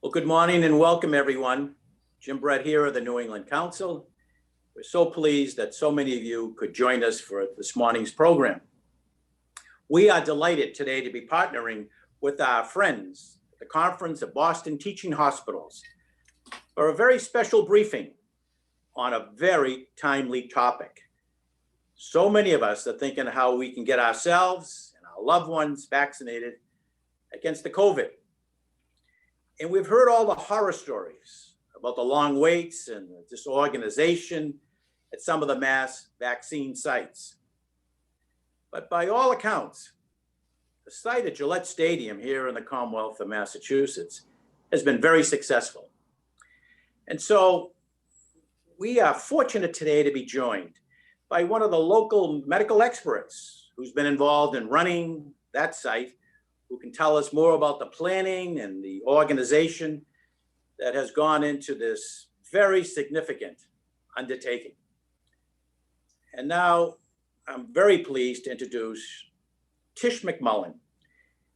Well, good morning and welcome, everyone. Jim Brett here of the New England Council. We're so pleased that so many of you could join us for this morning's program. We are delighted today to be partnering with our friends at the Conference of Boston Teaching Hospitals for a very special briefing on a very timely topic. So many of us are thinking how we can get ourselves and our loved ones vaccinated against the COVID. And we've heard all the horror stories about the long waits and the disorganization at some of the mass vaccine sites. But by all accounts, the site at Gillette Stadium here in the Commonwealth of Massachusetts has been very successful. And so we are fortunate today to be joined by one of the local medical experts who's been involved in running that site, who can tell us more about the planning and the organization that has gone into this very significant undertaking. And now I'm very pleased to introduce Tish McMullen.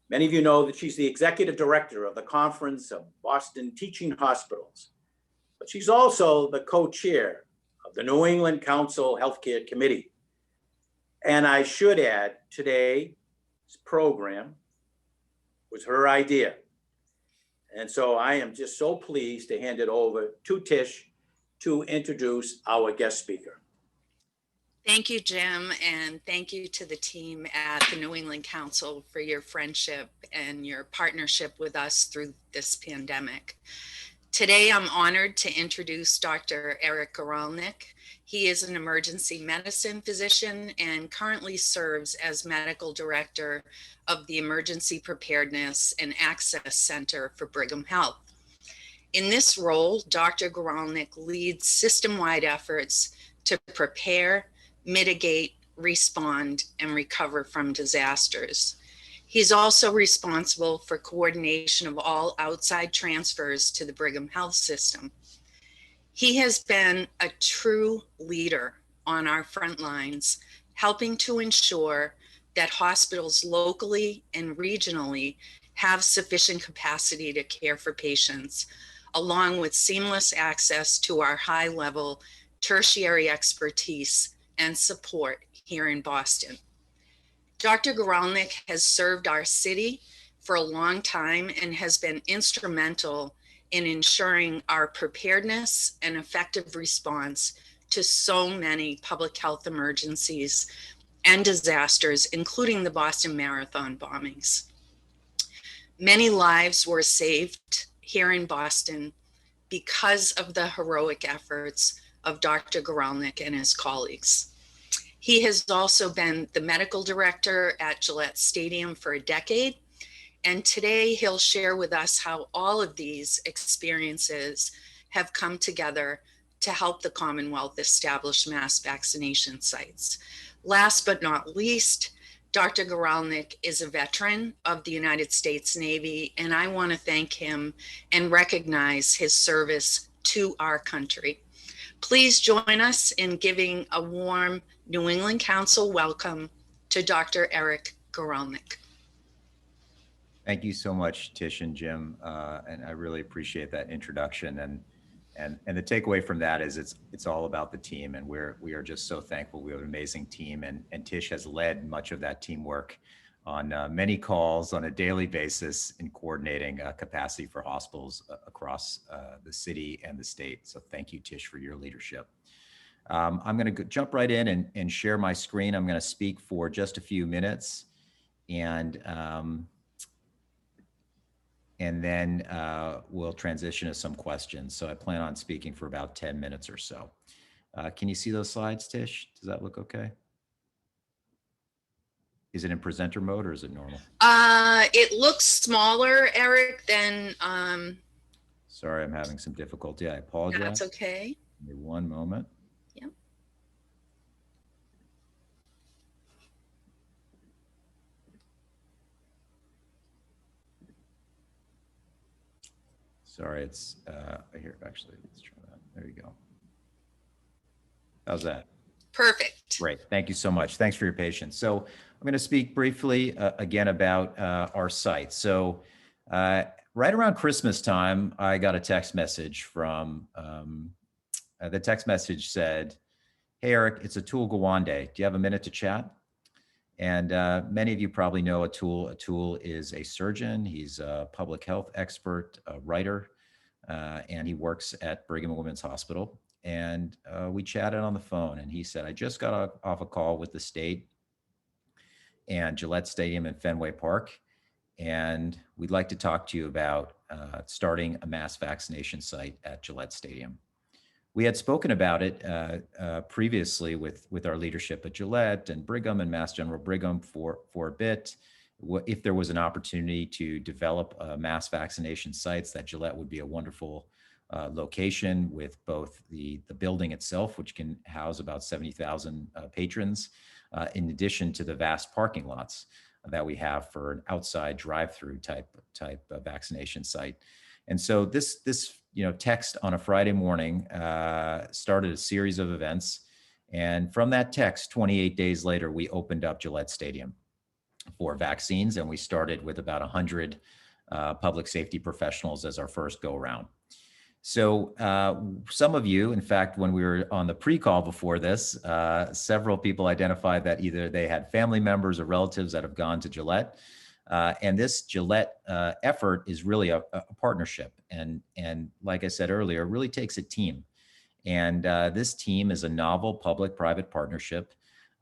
Many of you know that she's the executive director of the Conference of Boston Teaching Hospitals, but she's also the co-chair of the New England Council Healthcare Committee. And I should add, today's program was her idea. And so I am just so pleased to hand it over to Tish to introduce our guest speaker. Thank you, Jim, and thank you to the team at the New England Council for your friendship and your partnership with us through this pandemic. Today, I'm honored to introduce Dr. Eric Goralnick. He is an emergency medicine physician and currently serves as medical director of the Emergency Preparedness and Access Center for Brigham Health. In this role, Dr. Goralnick leads system-wide efforts to prepare, mitigate, respond, and recover from disasters. He's also responsible for coordination of all outside transfers to the Brigham Health system. He has been a true leader on our front lines, helping to ensure that hospitals locally and regionally have sufficient capacity to care for patients, along with seamless access to our high-level tertiary expertise and support here in Boston. Dr. Goralnick has served our city for a long time and has been instrumental in ensuring our preparedness and effective response to so many public health emergencies and disasters, including the Boston Marathon bombings. Many lives were saved here in Boston because of the heroic efforts of Dr. Goralnick and his colleagues. He has also been the medical director at Gillette Stadium for a decade, and today he'll share with us how all of these experiences have come together to help the Commonwealth establish mass vaccination sites. Last but not least, Dr. Goralnick is a veteran of the United States Navy, and I want to thank him and recognize his service to our country. Please join us in giving a warm New England Council welcome to Dr. Eric Goralnick. Thank you so much, Tish and Jim, and I really appreciate that introduction. And the takeaway from that is it's all about the team, and we are just so thankful. We have an amazing team, and Tish has led much of that teamwork on many calls on a daily basis in coordinating capacity for hospitals across the city and the state. So thank you, Tish, for your leadership. I'm going to jump right in and share my screen. I'm going to speak for just a few minutes, and then we'll transition to some questions. So I plan on speaking for about 10 minutes or so. Can you see those slides, Tish? Does that look okay? Is it in presenter mode or is it normal? It looks smaller, Eric, than... Sorry, I'm having some difficulty. I apologize. That's okay. Give me one moment. Yep. Sorry, it's here. Actually, let's try that. There you go. How's that? Perfect. Great. Thank you so much. Thanks for your patience. So I'm going to speak briefly again about our site. So Right around Christmas time, I got a text message from, the text message said, "Hey, Eric, it's Atul Gawande. Do you have a minute to chat?" And many of you probably know Atul. Atul is a surgeon. He's a public health expert, a writer, and he works at Brigham and Women's Hospital. And we chatted on the phone, and he said, "I just got off a call with the state and Gillette Stadium and Fenway Park, and we'd like to talk to you about starting a mass vaccination site at Gillette Stadium." We had spoken about it previously with our leadership at Gillette and Brigham and Mass General Brigham for a bit. If there was an opportunity to develop mass vaccination sites, that Gillette would be a wonderful location, with both the building itself, which can house about 70,000 patrons, in addition to the vast parking lots that we have for an outside drive-through type vaccination site. And so this text on a Friday morning started a series of events. And from that text, 28 days later, we opened up Gillette Stadium for vaccines. And we started with about 100 public safety professionals as our first go around. So some of you, in fact, when we were on the pre-call before this, several people identified that either they had family members or relatives that have gone to Gillette. And this Gillette effort is really a partnership. And like I said earlier, it really takes a team. And this team is a novel public-private partnership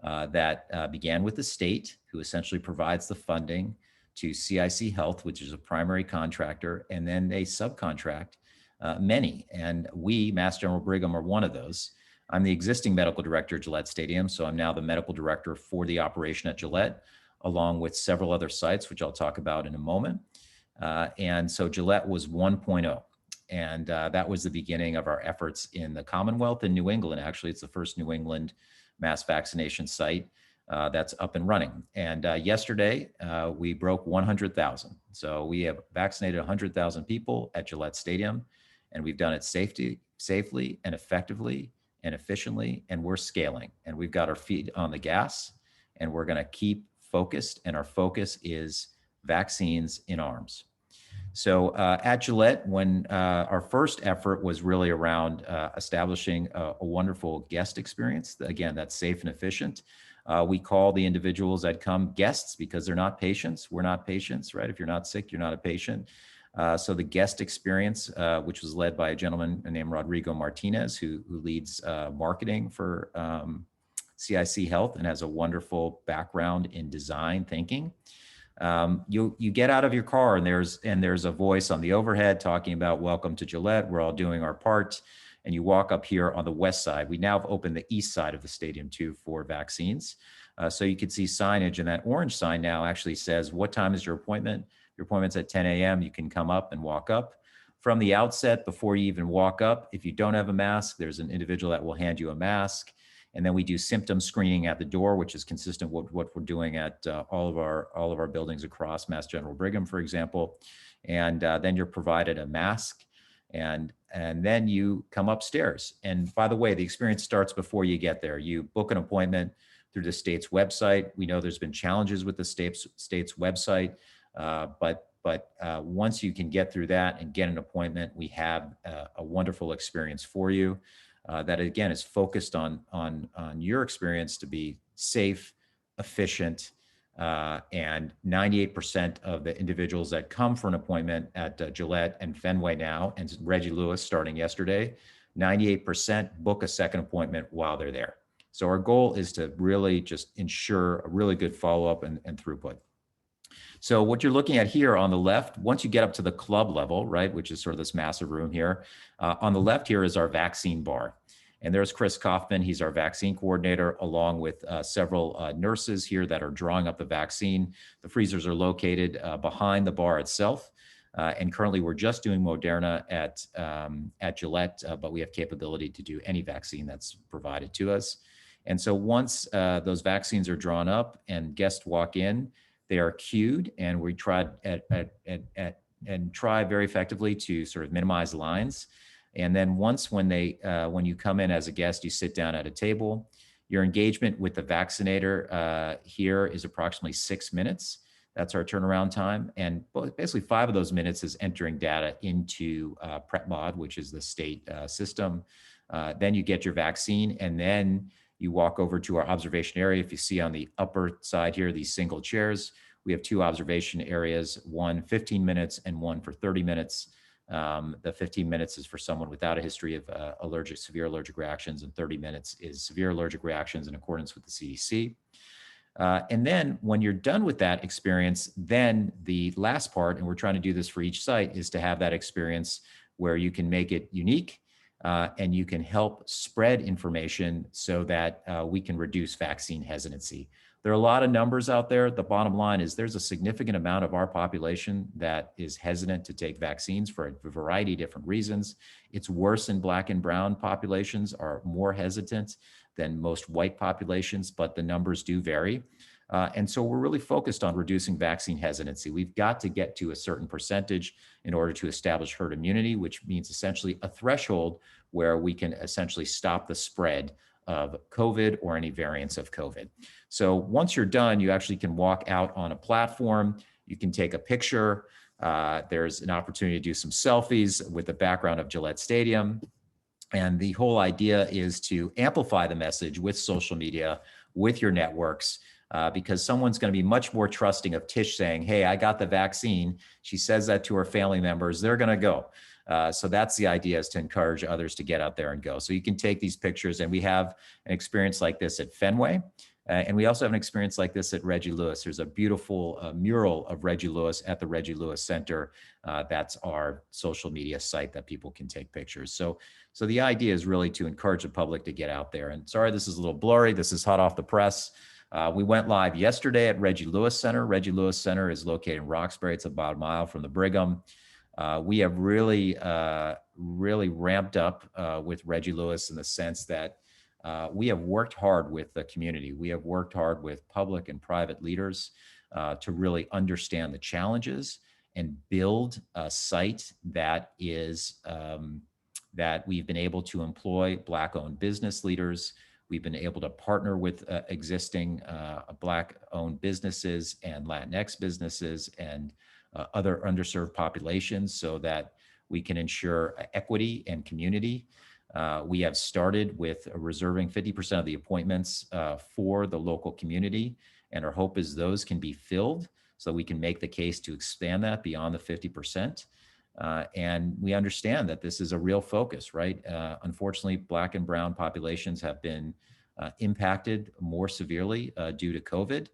that began with the state, who essentially provides the funding to CIC Health, which is a primary contractor, and then they subcontract many. And we, Mass General Brigham, are one of those. I'm the existing medical director at Gillette Stadium, so I'm now the medical director for the operation at Gillette, along with several other sites, which I'll talk about in a moment. And so Gillette was 1.0. And that was the beginning of our efforts in the Commonwealth in New England. Actually, it's the first New England mass vaccination site that's up and running. And yesterday, we broke 100,000. So we have vaccinated 100,000 people at Gillette Stadium, and we've done it safely and effectively and efficiently, and we're scaling. And we've got our feet on the gas, and we're gonna keep focused, and our focus is vaccines in arms. So at Gillette, when our first effort was really around establishing a wonderful guest experience, again, that's safe and efficient. We call the individuals that come guests because they're not patients. We're not patients, right? If you're not sick, you're not a patient. So the guest experience, which was led by a gentleman named Rodrigo Martinez, who leads marketing for CIC Health and has a wonderful background in design thinking. You get out of your car and there's a voice on the overhead talking about "Welcome to Gillette. We're all doing our part." And you walk up here on the west side. We now have opened the east side of the stadium too for vaccines. So you can see signage, and that orange sign now actually says, "What time is your appointment?" Your appointment's at 10 a.m. You can come up and walk up. From the outset, before you even walk up, if you don't have a mask, there's an individual that will hand you a mask. And then we do symptom screening at the door, which is consistent with what we're doing at all of our buildings across Mass General Brigham, for example. And then you're provided a mask, and then you come upstairs. And by the way, the experience starts before you get there. You book an appointment through the state's website. We know there's been challenges with the state's website, but once you can get through that and get an appointment, we have a wonderful experience for you. That again is focused on your experience to be safe, efficient, and 98% of the individuals that come for an appointment at Gillette and Fenway now, and Reggie Lewis starting yesterday, 98% book a second appointment while they're there. So our goal is to really just ensure a really good follow-up and throughput. So what you're looking at here on the left, once you get up to the club level, right, which is sort of this massive room here, on the left here is our vaccine bar. And there's Chris Kaufman, he's our vaccine coordinator, along with several nurses here that are drawing up the vaccine. The freezers are located behind the bar itself. And currently we're just doing Moderna at Gillette, but we have capability to do any vaccine that's provided to us. And so once those vaccines are drawn up and guests walk in, they are queued, and we try try very effectively to sort of minimize lines. And then when you come in as a guest, you sit down at a table. Your engagement with the vaccinator here is approximately 6 minutes. That's our turnaround time. And basically 5 of those minutes is entering data into PrepMod, which is the state system. Then you get your vaccine, and then you walk over to our observation area. If you see on the upper side here, these single chairs, we have 2 observation areas, one 15 minutes and one for 30 minutes. The 15 minutes is for someone without a history of severe allergic reactions, and 30 minutes is severe allergic reactions in accordance with the CDC. And then when you're done with that experience, then the last part, and we're trying to do this for each site, is to have that experience where you can make it unique and you can help spread information so that we can reduce vaccine hesitancy. There are a lot of numbers out there. The bottom line is there's a significant amount of our population that is hesitant to take vaccines for a variety of different reasons. It's worse in Black and brown populations, are more hesitant than most white populations, but the numbers do vary. And so we're really focused on reducing vaccine hesitancy. We've got to get to a certain percentage in order to establish herd immunity, which means essentially a threshold where we can essentially stop the spread of COVID or any variants of COVID. So once you're done, you actually can walk out on a platform. You can take a picture. There's an opportunity to do some selfies with the background of Gillette Stadium. And the whole idea is to amplify the message with social media, with your networks, because someone's going to be much more trusting of Tish saying, hey, I got the vaccine. She says that to her family members, they're going to go. So that's the idea, is to encourage others to get out there and go. So you can take these pictures, and we have an experience like this at Fenway. And we also have an experience like this at Reggie Lewis. There's a beautiful mural of Reggie Lewis at the Reggie Lewis Center. That's our social media site that people can take pictures. So the idea is really to encourage the public to get out there. And sorry, this is a little blurry. This is hot off the press. We went live yesterday at Reggie Lewis Center. Reggie Lewis Center is located in Roxbury. It's about a mile from the Brigham. We have really ramped up with Reggie Lewis in the sense that we have worked hard with the community. We have worked hard with public and private leaders to really understand the challenges and build a site that is that we've been able to employ Black-owned business leaders. We've been able to partner with existing Black-owned businesses and Latinx businesses and other underserved populations so that we can ensure equity and community. We have started with reserving 50% of the appointments for the local community, and our hope is those can be filled so we can make the case to expand that beyond the 50%. And we understand that this is a real focus, right? Unfortunately, Black and brown populations have been impacted more severely due to COVID.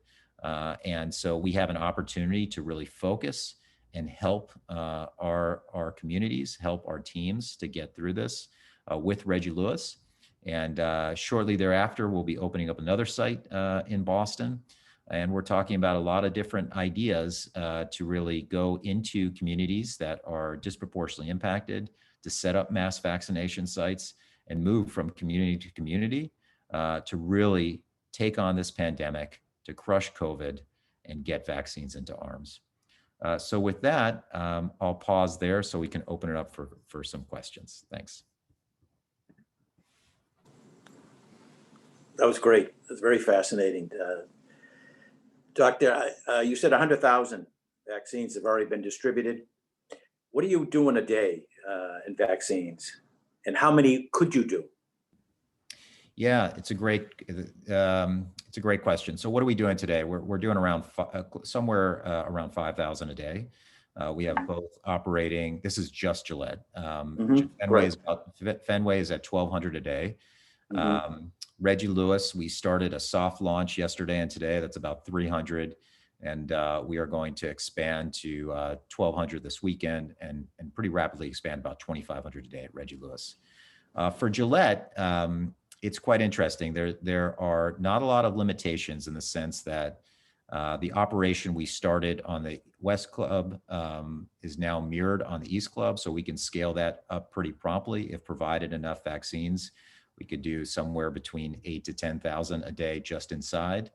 And so we have an opportunity to really focus and help our communities, help our teams to get through this with Reggie Lewis. And shortly thereafter, we'll be opening up another site in Boston. And we're talking about a lot of different ideas to really go into communities that are disproportionately impacted, to set up mass vaccination sites and move from community to community to really take on this pandemic, to crush COVID and get vaccines into arms. So with that, I'll pause there so we can open it up for some questions. Thanks. That was great. It was very fascinating. Doctor, you said 100,000 vaccines have already been distributed. What do you do in a day in vaccines? And how many could you do? Yeah, it's a great question. So what are we doing today? We're doing around somewhere around 5,000 a day. We have both operating. This is just Gillette. Fenway is at 1,200 a day. Reggie Lewis, we started a soft launch yesterday and today. That's about 300. And we are going to expand to 1,200 this weekend and pretty rapidly expand about 2,500 a day at Reggie Lewis. For Gillette, it's quite interesting. There are not a lot of limitations in the sense that the operation we started on the West Club is now mirrored on the East Club, so we can scale that up pretty promptly if provided enough vaccines. We could do somewhere between 8,000 to 10,000 a day just inside.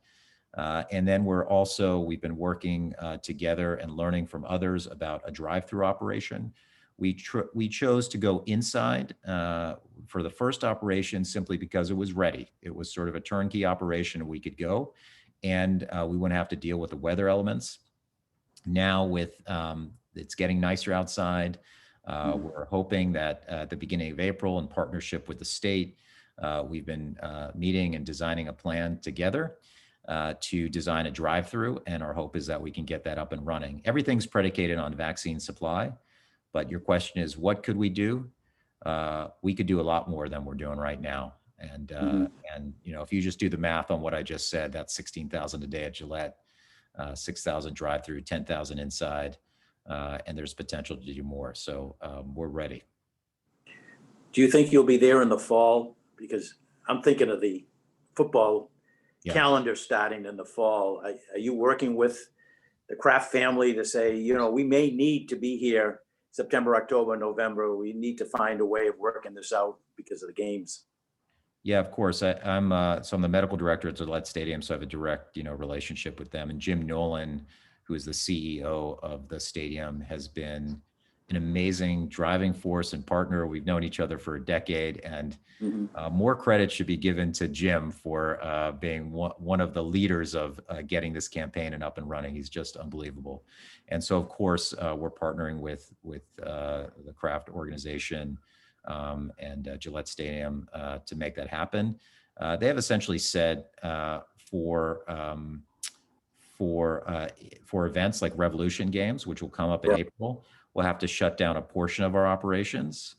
And then we've been working together and learning from others about a drive-through operation. We chose to go inside for the first operation simply because it was ready. It was sort of a turnkey operation and we could go, and we wouldn't have to deal with the weather elements. now with it's getting nicer outside. We're hoping that at the beginning of April, in partnership with the state, we've been meeting and designing a plan together to design a drive-through, and our hope is that we can get that up and running. Everything's predicated on vaccine supply, but your question is, what could we do? We could do a lot more than we're doing right now. And you know, if you just do the math on what I just said, that's 16,000 a day at Gillette, 6,000 drive-through, 10,000 inside, and there's potential to do more. So we're ready. Do you think you'll be there in the fall? Because I'm thinking of the football calendar starting in the fall. Are you working with the Kraft family to say, you know, we may need to be here September, October, November. We need to find a way of working this out because of the games. Yeah, of course. I'm the medical director at Gillette Stadium, so I have a direct, you know, relationship with them. And Jim Nolan, who is the CEO of the stadium, has been an amazing driving force and partner. We've known each other for a decade, and more credit should be given to Jim for being one of the leaders of getting this campaign and up and running. He's just unbelievable. And so, of course, we're partnering with the Kraft organization and Gillette Stadium to make that happen. They have essentially said for events like Revolution Games, which will come up in April, we'll have to shut down a portion of our operations.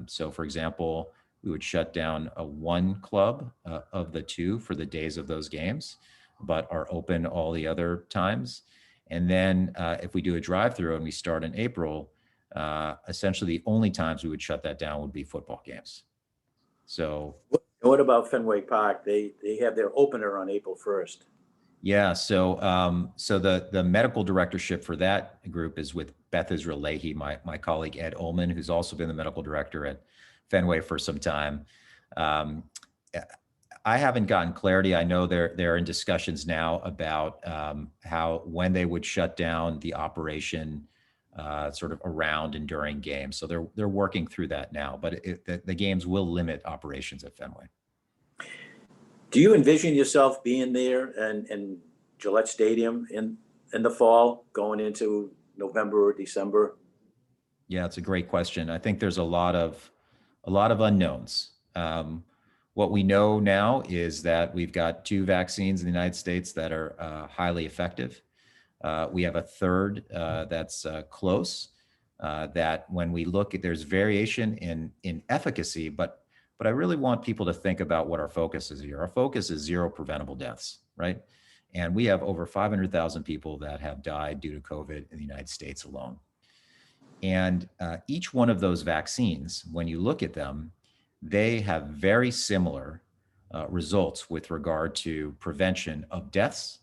So, for example, we would shut down one club of the two for the days of those games, but are open all the other times. And then if we do a drive-through and we start in April, essentially the only times we would shut that down would be football games. So what about Fenway Park? They have their opener on April 1st. Yeah, so so the medical directorship for that group is with Beth Israel Leahy, my colleague Ed Ullman, who's also been the medical director at Fenway for some time. I haven't gotten clarity. I know they're in discussions now about when they would shut down the operation sort of around and during games. So they're working through that now, but the games will limit operations at Fenway. Do you envision yourself being there and Gillette Stadium in the fall, going into November or December? Yeah, it's a great question. I think there's a lot of unknowns. What we know now is that we've got 2 vaccines in the United States that are highly effective. We have a third that's close. That when we look at, there's variation in efficacy, but I really want people to think about what our focus is here. Our focus is 0 preventable deaths, right? And we have over 500,000 people that have died due to COVID in the United States alone. And each one of those vaccines, when you look at them, they have very similar results with regard to prevention of deaths,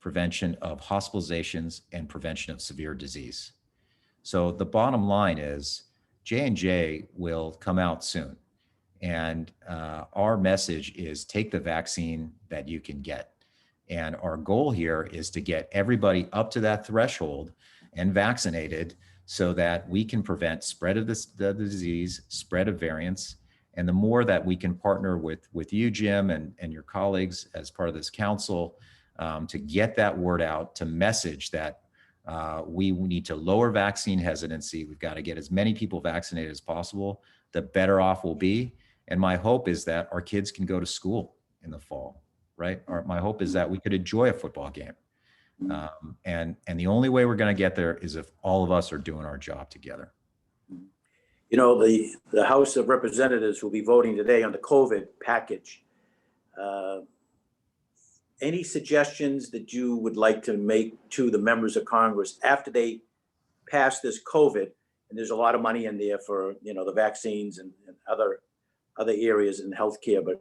prevention of hospitalizations, and prevention of severe disease. So the bottom line is J&J will come out soon. And our message is take the vaccine that you can get. And our goal here is to get everybody up to that threshold and vaccinated so that we can prevent spread of the disease, spread of variants. And the more that we can partner with you, Jim, and your colleagues as part of this council to get that word out, to message that we need to lower vaccine hesitancy. We've got to get as many people vaccinated as possible, the better off we'll be. And my hope is that our kids can go to school in the fall, right? My hope is that we could enjoy a football game. And the only way we're going to get there is if all of us are doing our job together. You know, the House of Representatives will be voting today on the COVID package. Any suggestions that you would like to make to the members of Congress after they pass this COVID? And there's a lot of money in there for, you know, the vaccines and other areas in healthcare, but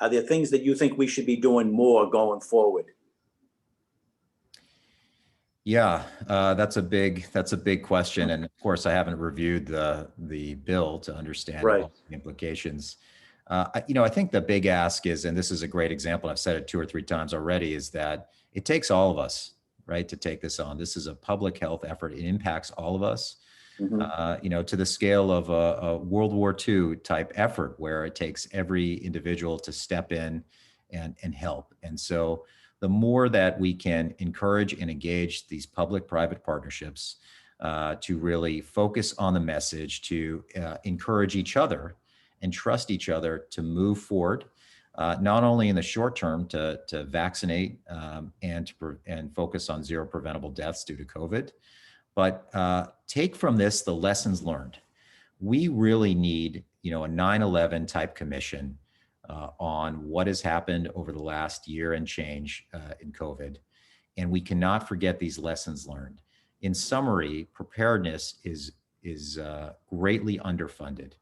are there things that you think we should be doing more going forward? Yeah, that's a big question, and of course, I haven't reviewed the bill to understand all the implications. I think the big ask is, and this is a great example, I've said it 2 or 3 times already, is that it takes all of us, right, to take this on. This is a public health effort. It impacts all of us. To the scale of a World War II type effort, where it takes every individual to step in and help. And so the more that we can encourage and engage these public-private partnerships to really focus on the message, to encourage each other and trust each other to move forward, not only in the short term to vaccinate and focus on zero preventable deaths due to COVID, but take from this the lessons learned. We really need, a 9/11 type commission on what has happened over the last year and change in COVID. And we cannot forget these lessons learned. In summary, preparedness is greatly underfunded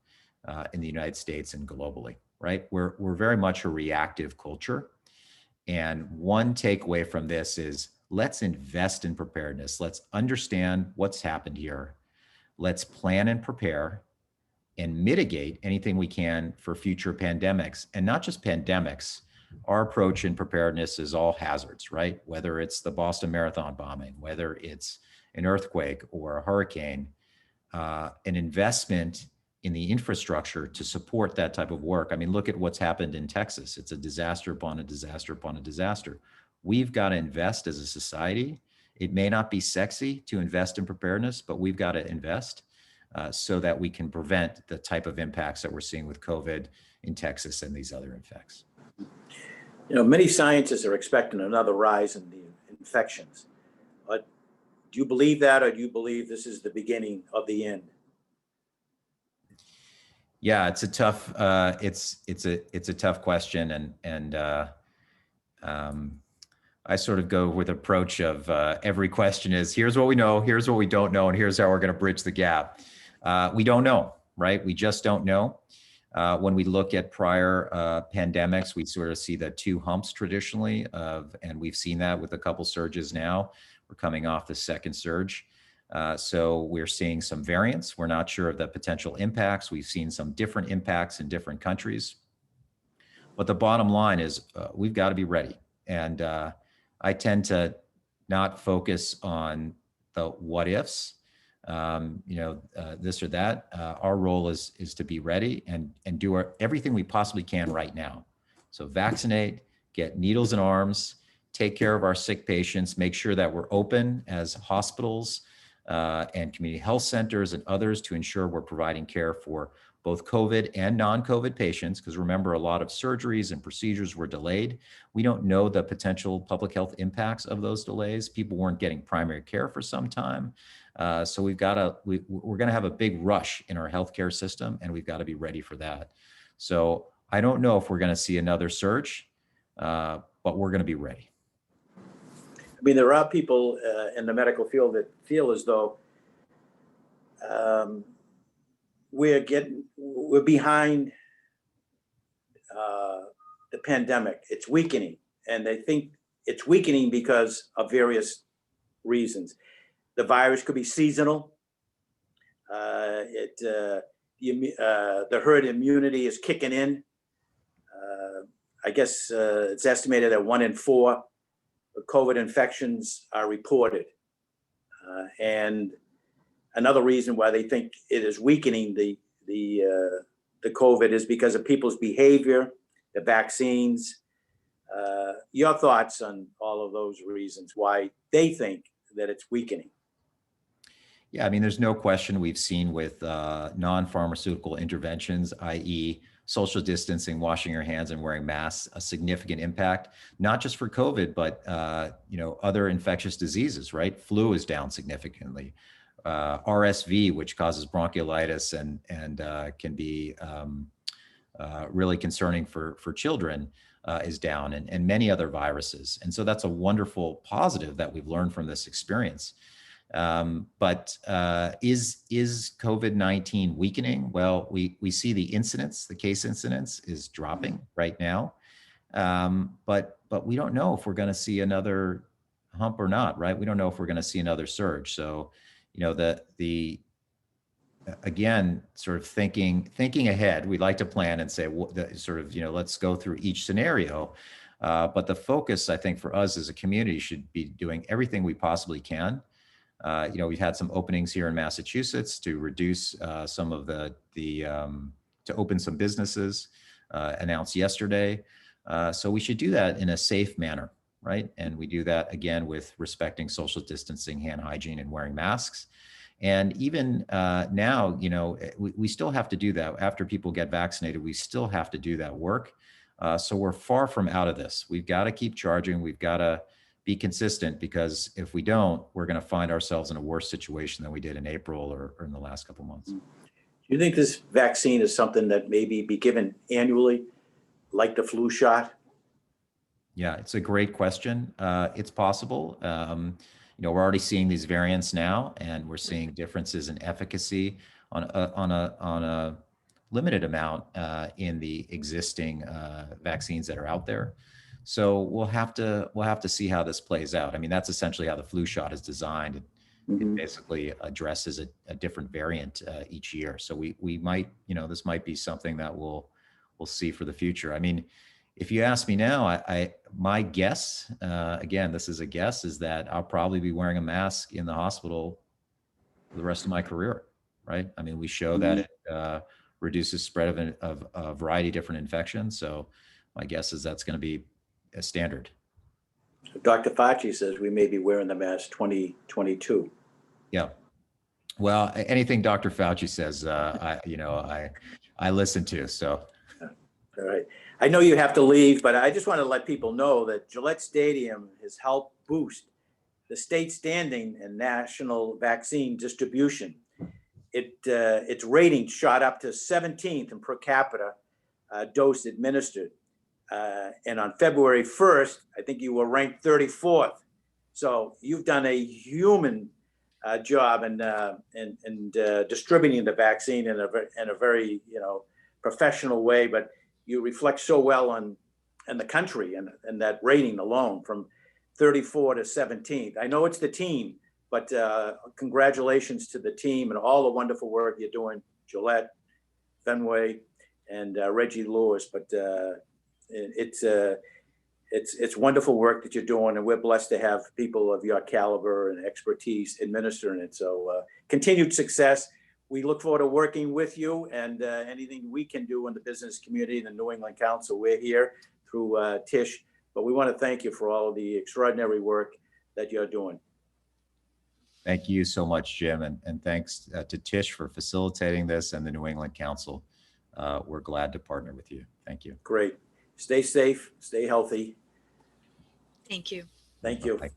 in the United States and globally, right? We're very much a reactive culture. And one takeaway from this is let's invest in preparedness. Let's understand what's happened here. Let's plan and prepare and mitigate anything we can for future pandemics. And not just pandemics. Our approach in preparedness is all hazards, right? Whether it's the Boston Marathon bombing, whether it's an earthquake or a hurricane, an investment in the infrastructure to support that type of work. I mean, look at what's happened in Texas. It's a disaster upon a disaster upon a disaster. We've got to invest as a society. It may not be sexy to invest in preparedness, but we've got to invest so that we can prevent the type of impacts that we're seeing with COVID in Texas and these other effects. Many scientists are expecting another rise in the infections. But do you believe that, or do you believe this is the beginning of the end? Yeah, it's a tough it's a tough question, and I sort of go with approach of every question is here's what we know, here's what we don't know, and here's how we're going to bridge the gap. We don't know, right? We just don't know. When we look at prior pandemics, we sort of see the two humps traditionally and we've seen that with a couple surges now. We're coming off the second surge. So we're seeing some variants. We're not sure of the potential impacts. We've seen some different impacts in different countries. But the bottom line is we've got to be ready. And I tend to not focus on the what ifs. This or that. Our role is to be ready and do everything we possibly can right now. So vaccinate, get needles in arms, take care of our sick patients, make sure that we're open as hospitals and community health centers and others to ensure we're providing care for both COVID and non-COVID patients, because remember, a lot of surgeries and procedures were delayed. We don't know the potential public health impacts of those delays. People weren't getting primary care for some time. So we're going to have a big rush in our healthcare system, and we've got to be ready for that. So I don't know if we're going to see another surge, but we're going to be ready. I mean, there are people in the medical field that feel as though we're behind the pandemic. It's weakening, and they think it's weakening because of various reasons. The virus could be seasonal. The herd immunity is kicking in. I guess it's estimated that 1 in 4 COVID infections are reported. And another reason why they think it is weakening the COVID is because of people's behavior, the vaccines. Your thoughts on all of those reasons why they think that it's weakening? Yeah, I mean, there's no question we've seen with non-pharmaceutical interventions, i.e. social distancing, washing your hands and wearing masks, a significant impact, not just for COVID, but other infectious diseases, right? Flu is down significantly. RSV, which causes bronchiolitis and can be really concerning for children, is down, and many other viruses. And so that's a wonderful positive that we've learned from this experience. But is COVID-19 weakening? Well, we see the case incidence is dropping right now. But we don't know if we're going to see another hump or not, right? We don't know if we're going to see another surge. So, again, sort of thinking ahead, we'd like to plan and say, let's go through each scenario. But the focus, I think, for us as a community should be doing everything we possibly can. We've had some openings here in Massachusetts to reduce some of to open some businesses announced yesterday. So we should do that in a safe manner, right? And we do that again with respecting social distancing, hand hygiene, and wearing masks. And even now, you know, we still have to do that. After people get vaccinated, we still have to do that work. So we're far from out of this. We've got to keep charging. We've got to be consistent, because if we don't, we're going to find ourselves in a worse situation than we did in April or in the last couple of months. Do you think this vaccine is something that maybe be given annually, like the flu shot? Yeah, it's a great question. It's possible. You know, we're already seeing these variants now, and we're seeing differences in efficacy on a limited amount in the existing vaccines that are out there. So we'll have to see how this plays out. I mean, that's essentially how the flu shot is designed. It basically addresses a different variant each year. So we might, you know, this might be something that we'll see for the future. I mean, if you ask me now, my guess, again, this is a guess, is that I'll probably be wearing a mask in the hospital for the rest of my career, right? I mean, we show that it reduces spread of a variety of different infections. So my guess is that's going to be a standard. Dr. Fauci says we may be wearing the mask 2022. Yeah. Well, anything Dr. Fauci says, I listen to. So. All right. I know you have to leave, but I just want to let people know that Gillette Stadium has helped boost the state standing and national vaccine distribution. Its rating shot up to 17th in per capita dose administered. And on February 1st, I think you were ranked 34th. So you've done a human job in distributing the vaccine in a very professional way, but you reflect so well on the country and that rating alone from 34 to 17th. I know it's the team, but congratulations to the team and all the wonderful work you're doing, Gillette, Fenway, and Reggie Lewis. But it's wonderful work that you're doing, and we're blessed to have people of your caliber and expertise administering it. So continued success. We look forward to working with you, and anything we can do in the business community, the New England Council, we're here through Tish. But we want to thank you for all of the extraordinary work that you're doing. Thank you so much, Jim. And thanks to Tish for facilitating this and the New England Council. We're glad to partner with you. Thank you. Great. Stay safe, stay healthy. Thank you. Thank you. Bye.